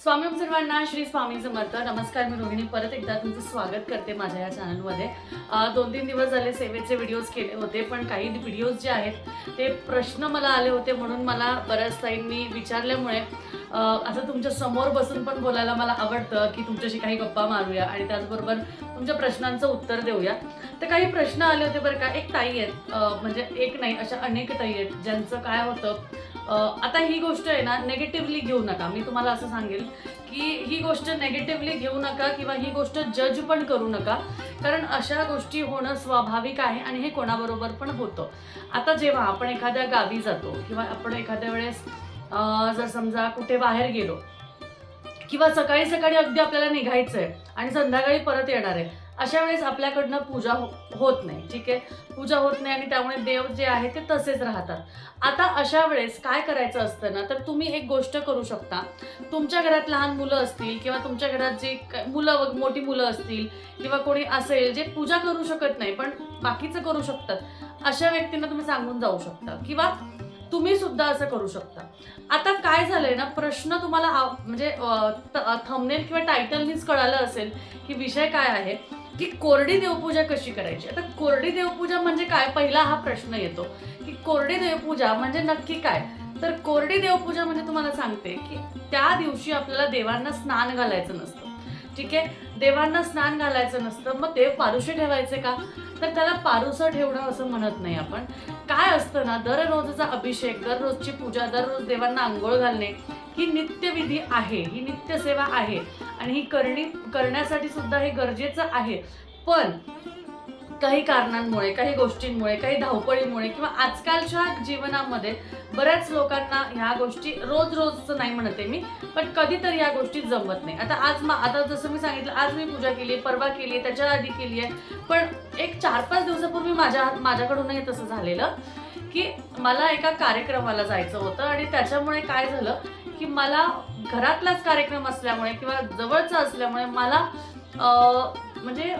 स्वामी सर्वांना श्री स्वामी समर्थ. नमस्कार, मी रोहिणी परत एकदा तुमचं स्वागत करते माझ्या या चॅनलमध्ये. 2-3 दिवस झाले सेवेचे व्हिडिओज केले होते, पण काही व्हिडिओज जे आहेत ते प्रश्न मला आले होते, म्हणून मला बऱ्याच ताईंनी विचारल्यामुळे असं तुमच्या समोर बसून पण बोलायला मला आवडतं की तुमच्याशी काही गप्पा मारूया आणि त्याचबरोबर तुमच्या प्रश्नांचं उत्तर देऊया. तर काही प्रश्न आले होते बरं का. एक ताई आहेत, म्हणजे एक नाही अशा अनेक ताई आहेत ज्यांचं काय होतं, आता ही गोष्ट आहे ना नेगेटिव्हली घेऊ नका. मी तुम्हाला असं सांगेल की ही गोष्ट नेगेटिव्हली घेऊ नका किंवा ही गोष्ट जज पण करू नका, कारण अशा गोष्टी होणं स्वाभाविक आहे आणि हे कोणाबरोबर पण होतं. आता जेव्हा आपण एखाद्या गावी जातो किंवा आपण एखाद्या वेळेस जर समजा कुठे बाहेर गेलो किंवा सकाळी सकाळी अगदी आपल्याला निघायचं आहे आणि संध्याकाळी परत येणार आहे, अशा वेळेस आपल्याकडनं पूजा होत नाही. ठीक आहे, पूजा होत नाही आणि त्यामुळे देव जे आहे ते तसेच राहतात. आता अशा वेळेस काय करायचं असतं ना, तर तुम्ही एक गोष्ट करू शकता. तुमच्या घरात लहान मुलं असतील किंवा तुमच्या घरात जे मोठी मुलं असतील किंवा कोणी असेल जे पूजा करू शकत नाही पण बाकीचं करू शकतात, अशा व्यक्तींना तुम्ही सांगून जाऊ शकता किंवा तुम्ही सुद्धा असं करू शकता. आता काय झालंय ना, प्रश्न तुम्हाला म्हणजे थंबनेल किंवा टायटलनीच कळालं असेल की विषय काय आहे, की कोरडी देवपूजा कशी करायची. आता कोरडी देवपूजा म्हणजे काय, पहिला हा प्रश्न येतो की कोरडी देवपूजा म्हणजे नक्की काय. तर कोरडी देवपूजा म्हणजे तुम्हाला सांगते की त्या दिवशी आपल्याला देवांना स्नान घालायचं नसतं. ठीक आहे, देवांना स्नान घालायचं नसतं. मग देव पारुशे ठेवायचे का, तर त्याला पारुसं ठेवणं असं म्हणत नाही आपण. काय असतं ना, दररोजचा अभिषेक, दररोजची पूजा, दररोज देवांना आंघोळ घालणे ही नित्यविधी आहे, ही नित्यसेवा आहे आणि ही करण्यासाठी सुद्धा हे गरजेचं आहे. पण काही कारणांमुळे, काही गोष्टींमुळे, काही धावपळीमुळे किंवा आजकालच्या जीवनामध्ये बऱ्याच लोकांना ह्या गोष्टी रोजचं नाही म्हणते मी, पण कधीतरी या गोष्टी जमत नाही. आता जसं मी सांगितलं, आज मी पूजा केली आहे, परवा केली आहे, त्याच्या आधी केली आहे, पण एक 4-5 दिवसापूर्वी माझ्याकडूनही तसं झालेलं की मला एका कार्यक्रमाला जायचं होतं आणि त्याच्यामुळे काय झालं की मला घरातलाच कार्यक्रम असल्यामुळे किंवा जवळचा असल्यामुळे मला म्हणजे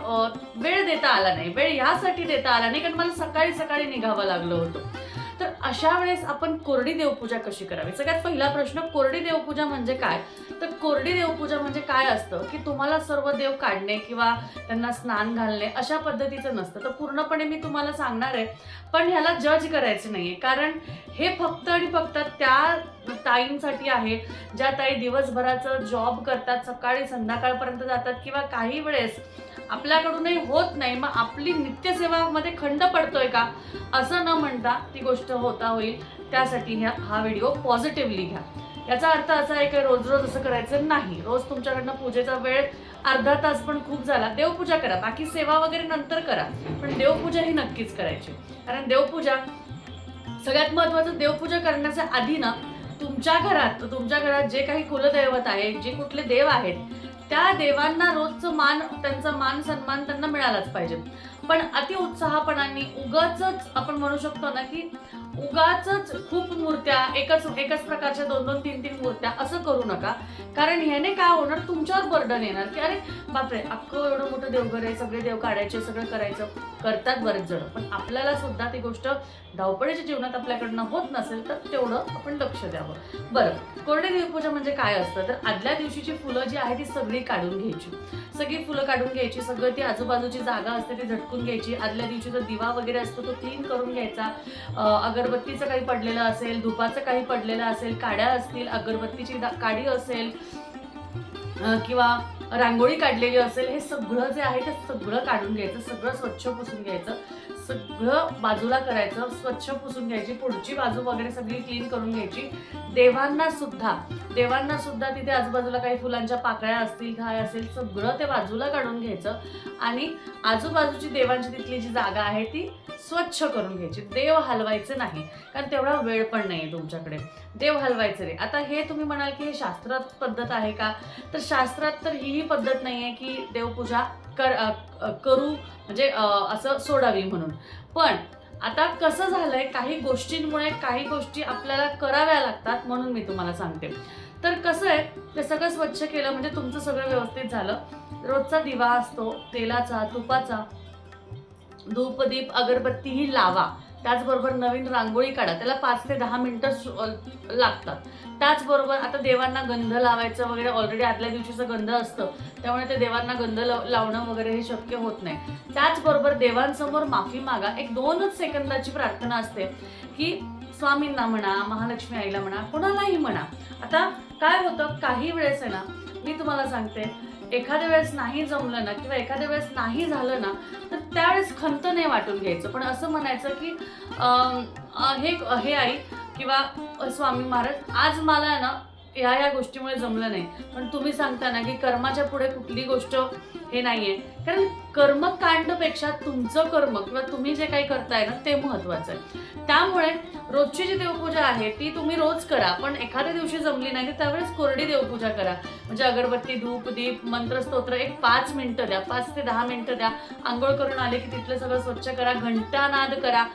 वेळ देता आला नाही. वेळ यासाठी देता आला नाही कारण मला सकाळी सकाळी निघावं लागलं होतं. तर अशा वेळेस आपण कोरडी देवपूजा कशी करावी. सगळ्यात पहिला प्रश्न, कोरडी देवपूजा म्हणजे काय. तर कोरडी देवपूजा म्हणजे काय असतं की तुम्हाला सर्व देव काढणे किंवा त्यांना स्नान घालणे अशा पद्धतीचं नसतं. तर पूर्णपणे मी तुम्हाला सांगणार आहे, पण ह्याला जज करायचं नाहीये, कारण हे फक्त आणि फक्त त्या ताईंसाठी आहे ज्या ताई दिवसभराचं जॉब करतात, सकाळी संध्याकाळपर्यंत जातात किंवा काही वेळेस आपल्याकडूनही होत नाही, मग आपली नित्यसेवामध्ये खंड पडतोय का असं न म्हणता ती गोष्ट होता होईल, त्यासाठी हा व्हिडिओ पॉझिटिव्हली घ्या. याचा अर्थ असा आहे की रोज असं करायचं नाही. रोज तुमच्याकडनं पूजेचा वेळ अर्धा तास पण खूप झाला, देवपूजा करा, बाकी सेवा वगैरे नंतर करा, पण देवपूजा ही नक्कीच करायची. कारण देवपूजा सगळ्यात महत्त्वाचं, देवपूजा करण्याच्या आधी ना तुमच्या घरात जे काही कुलदैवत आहे, जे कुठले देव आहेत, त्या देवांना रोजचं त्यांचा मान सन्मान त्यांना मिळालाच पाहिजे. पण अति उत्साहपणाने उगाचच आपण म्हणू शकतो ना की उगाचच खूप मूर्त्या, एकच प्रकारच्या 2-2, 3-3 मूर्त्या असं करू नका. कारण ह्याने काय होणार, तुमच्यावर बर्डन येणार की अरे बापरे, अख्खं एवढं मोठं देवघर आहे, सगळे देव काढायचे, सगळं करायचं. करतात बरेच जण, पण आपल्याला सुद्धा ती गोष्ट धावपळीच्या जीवनात आपल्याकडनं होत नसेल तर तेवढं आपण लक्ष द्यावं. बरं, कोरडी देवपूजा म्हणजे काय असतं, तर आदल्या दिवशीची फुलं जी आहे ती सगळी काढून घ्यायची. सगळी फुलं काढून घ्यायची, सगळं ती आजूबाजूची जागा असते ती झटकून घ्यायची. आदल्या दिवशीचा दिवा वगैरे असतो तो क्लीन करून घ्यायचा. अगरबत्तीचं काही पडलेलं असेल, धुपाचं काही पडलेलं असेल, काड्या असतील, अगरबत्तीची काडी असेल किंवा रांगोळी काढलेली असेल, हे सगळं जे आहे ते सगळं काढून घ्यायचं, सगळं स्वच्छ पुसून घ्यायचं, सगळं बाजूला करायचं, स्वच्छ पुसून घ्यायची, पुढची बाजू वगैरे सगळी क्लीन करून घ्यायची. देवांना सुद्धा तिथे आजूबाजूला काही फुलांच्या पाकळ्या असतील, काय असेल, सगळं ते बाजूला काढून घ्यायचं आणि आजूबाजूची देवांची तिथली जी जागा आहे ती स्वच्छ करून घ्यायची. देव हलवायचे नाही, कारण तेवढा वेळ पण नाही तुमच्याकडे. देव हलवायचे नाही. आता हे तुम्ही म्हणाल की हे शास्त्रात पद्धत आहे का, तर शास्त्रात तर ही पद्धत नाही आहे की देवपूजा करू म्हणजे असं सोडावी म्हणून. पण आता कसं झालंय, काही गोष्टींमुळे काही गोष्टी आपल्याला कराव्या लागतात, म्हणून मी तुम्हाला सांगते. तर कसं आहे, ते सगळं स्वच्छ केलं म्हणजे तुमचं सगळं व्यवस्थित झालं. रोजचा दिवा असतो तेलाचा, तुपाचा, धूप दीप अगरबत्ती ही लावा. त्याचबरोबर नवीन रांगोळी काढा, त्याला 5 ते 10 मिनिटं लागतात. त्याचबरोबर आता देवांना गंध लावायचं वगैरे ऑलरेडी आदल्या दिवशीचं गंध असतं, त्यामुळे ते देवांना गंध लावणं वगैरे हे शक्य होत नाही. त्याचबरोबर देवांसमोर माफी मागा. एक 2च सेकंदाची प्रार्थना असते की स्वामींना म्हणा, महालक्ष्मी आईला म्हणा, कोणालाही म्हणा. आता काय होतं, काही वेळेस आहे ना, मी तुम्हाला सांगते, एखाद्या वेळेस नाही जमलं ना किंवा एखाद्या वेळेस नाही झालं ना, तर त्यावेळेस खंत नाही वाटून घ्यायचं, पण असं म्हणायचं की हे आई किंवा स्वामी महाराज, आज मला आहे ना ह्या गोष्टीमुळे जमलं नाही, पण तुम्ही सांगता ना की कर्माच्या पुढे कुठली गोष्ट हे नाहीये. कारण कर्मकांडपेक्षा तुमचं कर्म किंवा तुम्ही जे काही करताय ना ते महत्वाचं आहे. त्यामुळे रोजची जी देवपूजा आहे ती तुम्ही रोज करा, पण एखाद्या दिवशी जमली नाही तर त्यावेळेस कोरडी देवपूजा करा. म्हणजे अगरबत्ती, धूप, दीप, मंत्रस्तोत्र एक 5 मिनिटं द्या, 5 ते 10 मिनिटं द्या. आंघोळ करून आले की तिथलं सगळं स्वच्छ करा, घंटानाद करा,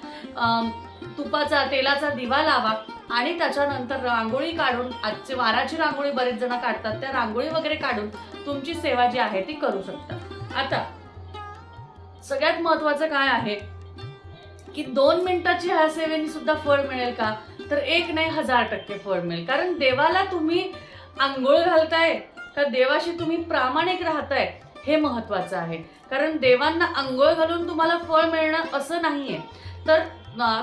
तुपाचा तेलाचा दिवा लावा आणि त्याच्यानंतर रांगोळी काढून, आजची वाराची रांगोळी बरेच जण काढतात, त्या रांगोळी वगैरे काढून तुमची सेवा जी आहे ती करू शकता. आता सगळ्यात महत्वाचं काय आहे की 2 मिनिटाची ह्या सेवेने सुद्धा फळ मिळेल का, तर 1 नाही 1000% फळ मिळेल. कारण देवाला तुम्ही आंघोळ घालताय का देवाशी तुम्ही प्रामाणिक राहताय हे महत्वाचं आहे. कारण देवांना आंघोळ घालून तुम्हाला फळ मिळणं असं नाहीये. तर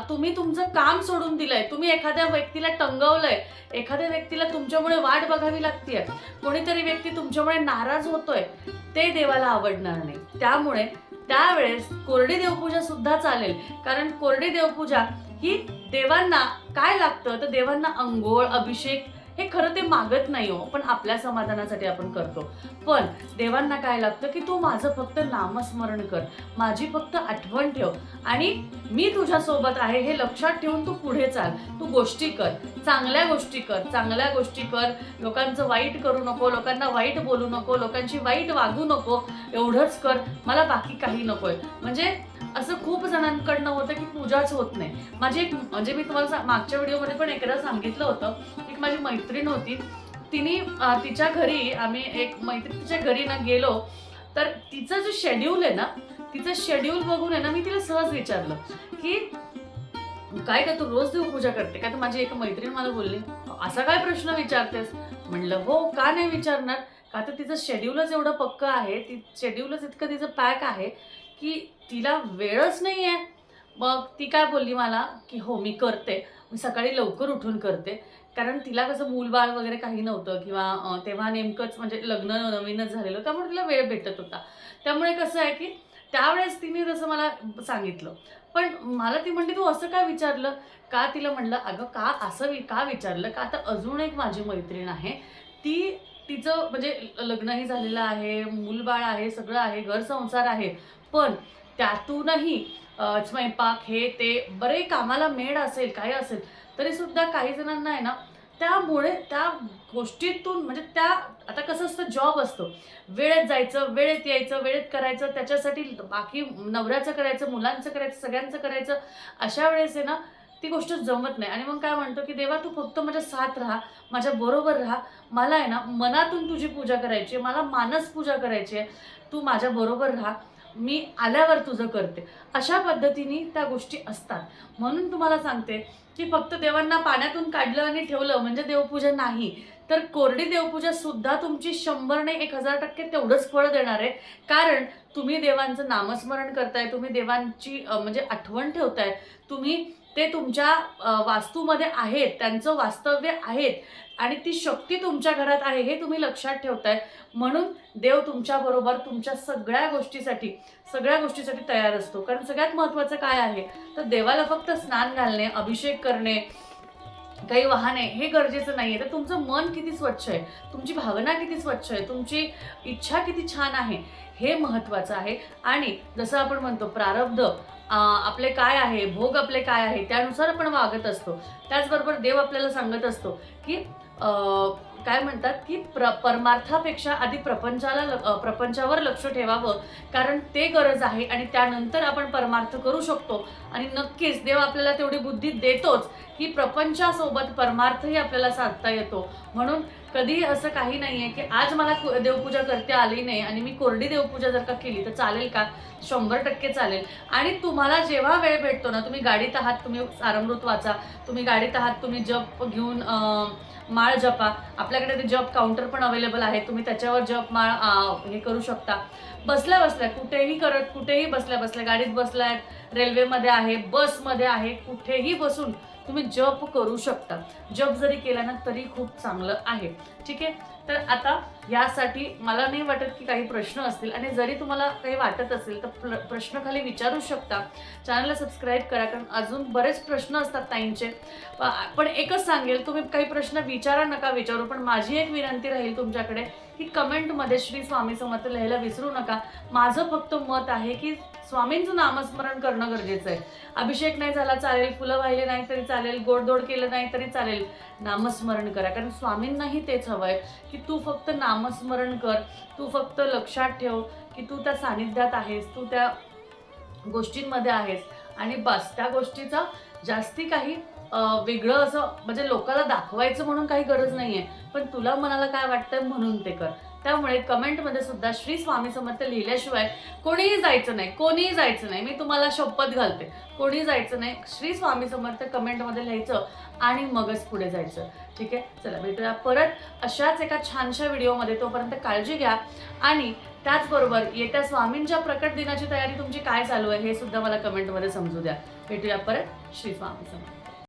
तुम्ही तुमचं काम सोडून दिलंय, तुम्ही एखाद्या व्यक्तीला टंगवलंय, एखाद्या व्यक्तीला तुमच्यामुळे वाट बघावी लागतेय, कोणीतरी व्यक्ती तुमच्यामुळे नाराज होतोय, ते देवाला आवडणार नाही. त्यामुळे त्यावेळेस कोरडी देवपूजा सुद्धा चालेल. कारण कोरडी देवपूजा ही देवांना काय लागतं, तर देवांना अंघोळ, अभिषेक हे खरं ते मागत नाही हो, पण आपल्या समाधानासाठी आपण करतो. पण देवांना काय लागतं की तू माझं फक्त नामस्मरण कर, माझी फक्त आठवण ठेव आणि मी तुझ्या सोबत आहे हे लक्षात ठेवून तू पुढे चाल, तू गोष्टी कर, चांगल्या गोष्टी कर, चांगल्या गोष्टी कर, लोकांचं वाईट करू नको, लोकांना वाईट बोलू नको, लोकांची वाईट वागू नको, एवढंच कर, मला बाकी काही नकोय. म्हणजे असं खूप जणांकडनं होतं की पूजाच होत नाही. माझी एक म्हणजे मी तुम्हाला मागच्या व्हिडिओमध्ये पण एकदा सांगितलं होतं, एक माझी मैत्रीण होती, तिने तिच्या घरी, आम्ही एक मैत्रिणीच्या घरी ना गेलो, तर तिचं जे शेड्यूल आहे ना, तिचं शेड्यूल बघून आहे ना मी तिला सहज विचारलं की काय का तू रोज देवपूजा करते का, तर माझी एक मैत्रीण मला बोलली असा काय प्रश्न विचारतेस. म्हणलं हो, का नाही विचारणार, का तर तिचं शेड्यूलच एवढं पक्क आहे, ती शेड्यूलच इतकं तिचं पॅक आहे की तिला वेळच नाही आहे. मग ती काय बोलली मला की हो मी करते, मी सकाळी लवकर उठून करते. कारण तिला कसं मूलबाळ वगैरे काही नव्हतं किंवा तेव्हा नेमकंच म्हणजे लग्न नवीनच झालेलं, त्यामुळे तिला वेळ भेटत होता. त्यामुळे कसं आहे की त्यावेळेस तिने जसं मला सांगितलं. पण मला ती म्हणली तू असं काय विचारलं का, तिला म्हणलं अगं का असं का विचारलं का, आता अजून एक माझी मैत्रीण आहे, ती तिचं म्हणजे लग्नही झालेलं आहे, मूलबाळ आहे, सगळं आहे, घर संसार आहे, पण त्यातूनही स्वयंपाक हे ते बरे कामाला मेड असेल काय असेल तरी सुद्धा काही जणांना आहे ना, त्यामुळे त्या गोष्टीतून म्हणजे त्या आता कसं असतं, जॉब असतो, वेळेत जायचं, वेळेत यायचं, वेळेत करायचं, त्याच्यासाठी बाकी नवऱ्याचं करायचं, मुलांचं करायचं, सगळ्यांचं करायचं, अशा वेळेस आहे ना ती गोष्ट जमत नाही. आणि मग काय म्हणतो की देवा तू फक्त माझ्या साथ राहा, माझ्या बरोबर राहा, मला आहे ना मनातून तुझी पूजा करायची आहे, मला मानस पूजा करायची आहे, तू माझ्या बरोबर राहा, मी आल्यावर तुझं करते. अशा पद्धतीने त्या गोष्टी असतात. म्हणून तुम्हाला सांगते की फक्त देवांना पाण्यातून काढलं आणि ठेवलं म्हणजे देवपूजा नाही, तर कोरडी देवपूजा सुद्धा तुमची 100 नाही 1000% तेवढंच फळ देणार आहे. कारण तुम्ही देवांचं नामस्मरण करताय, तुम्ही देवांची म्हणजे आठवण ठेवताय, तुम्ही ते तुमच्या वास्तूमध्ये आहेत, त्यांचं वास्तव्य आहेत आणि ती शक्ती तुमच्या घरात आहे हे तुम्ही लक्षात ठेवताय. म्हणून देव तुमच्याबरोबर तुमच्या सगळ्या गोष्टीसाठी तयार असतो. कारण सगळ्यात महत्त्वाचं काय आहे, तर देवाला फक्त स्नान घालणे, अभिषेक करणे, काही वाहने हे गरजेचं नाही आहे, तर तुमचं मन किती स्वच्छ आहे, तुमची भावना किती स्वच्छ आहे, तुमची इच्छा किती छान आहे हे महत्त्वाचं आहे. आणि जसं आपण म्हणतो प्रारब्ध आपले काय आहे, भोग आपले काय आहे, त्यानुसार आपण वागत असतो. त्याचबरोबर देव आपल्याला सांगत असतो की काय म्हणतात की परमार्थापेक्षा आधी प्रपंचावर लक्ष ठेवावं, कारण ते गरज आहे आणि त्यानंतर आपण परमार्थ करू शकतो. आणि नक्कीच देव आपल्याला तेवढी बुद्धी देतोच की प्रपंचासोबत परमार्थही आपल्याला साधता येतो. म्हणून कधी असं काही नाहीये की आज मला देवपूजा करते आली नाही आणि मी कोरडी देवपूजा जर का केली तर चालेल का? 100% चालेल. आणि तुम्हाला जेव्हा वेळ भेटतो ना, तुम्ही गाडीत आहात, तुम्ही सारामृत वाचा, तुम्ही गाडीत आहात, तुम्ही जप घेऊन माळ जपा. आपल्याकडे ते जप काउंटर पण अवेलेबल आहे, तुम्ही त्याच्यावर जप माळ हे करू शकता. बसल्या बसल्या कुठेही करत, कुठेही बसल्या बसल्या, गाडीत बसलाय, रेल्वेमध्ये आहे, बसमध्ये आहे, कुठेही बसून तुम्ही जप करू शकता. जप जरी केला ना तरी खूप चांगलं आहे. ठीक आहे. तर आता यासाठी मला नाही वाटत की काही प्रश्न असतील, आणि जरी तुम्हाला काही वाटत असेल तर प्रश्न खाली विचारू शकता. चॅनलला सबस्क्राईब करा, कारण अजून बरेच प्रश्न असतात ताईंचे. पण एकच सांगेल, तुम्ही काही प्रश्न विचारा नका विचारू, पण माझी एक विनंती राहील तुमच्याकडे की कमेंटमध्ये श्री स्वामी समर्थ लिहायला विसरू नका. माझं फक्त मत आहे की स्वामींचं नामस्मरण करणं गरजेचं आहे. अभिषेक नाही झाला चालेल, फुलं वाहिले नाही तरी चालेल, गोडधोड केलं नाही तरी चालेल, नामस्मरण करा. कारण स्वामींनाही तेच हवंय की तू फक्त नामस्मरण कर, तू फक्त लक्षात ठेव की तू त्या सानिध्यात आहेस, तू त्या गोष्टींमध्ये आहेस, आणि बस. त्या गोष्टीचा जास्ती काही वेगळं असं म्हणजे लोकांना दाखवायचं म्हणून काही गरज नाहीये, पण तुला मनाला काय वाटतं म्हणून ते कर. त्यामुळे कमेंटमध्ये सुद्धा श्री स्वामी समर्थ लिहिल्याशिवाय कोणीही जायचं नाही, कोणीही जायचं नाही. मी तुम्हाला शपथ घालते, कोणी जायचं नाही. श्री स्वामी समर्थ कमेंटमध्ये लिहायचं आणि मगच पुढे जायचं. ठीक आहे. चला भेटूया परत अशाच एका छानशा व्हिडिओमध्ये. तोपर्यंत काळजी घ्या, आणि त्याचबरोबर येत्या स्वामींच्या प्रकट दिनाची तयारी तुमची काय चालू आहे हे सुद्धा मला कमेंटमध्ये समजू द्या. भेटूया परत. श्री स्वामी समर्थ.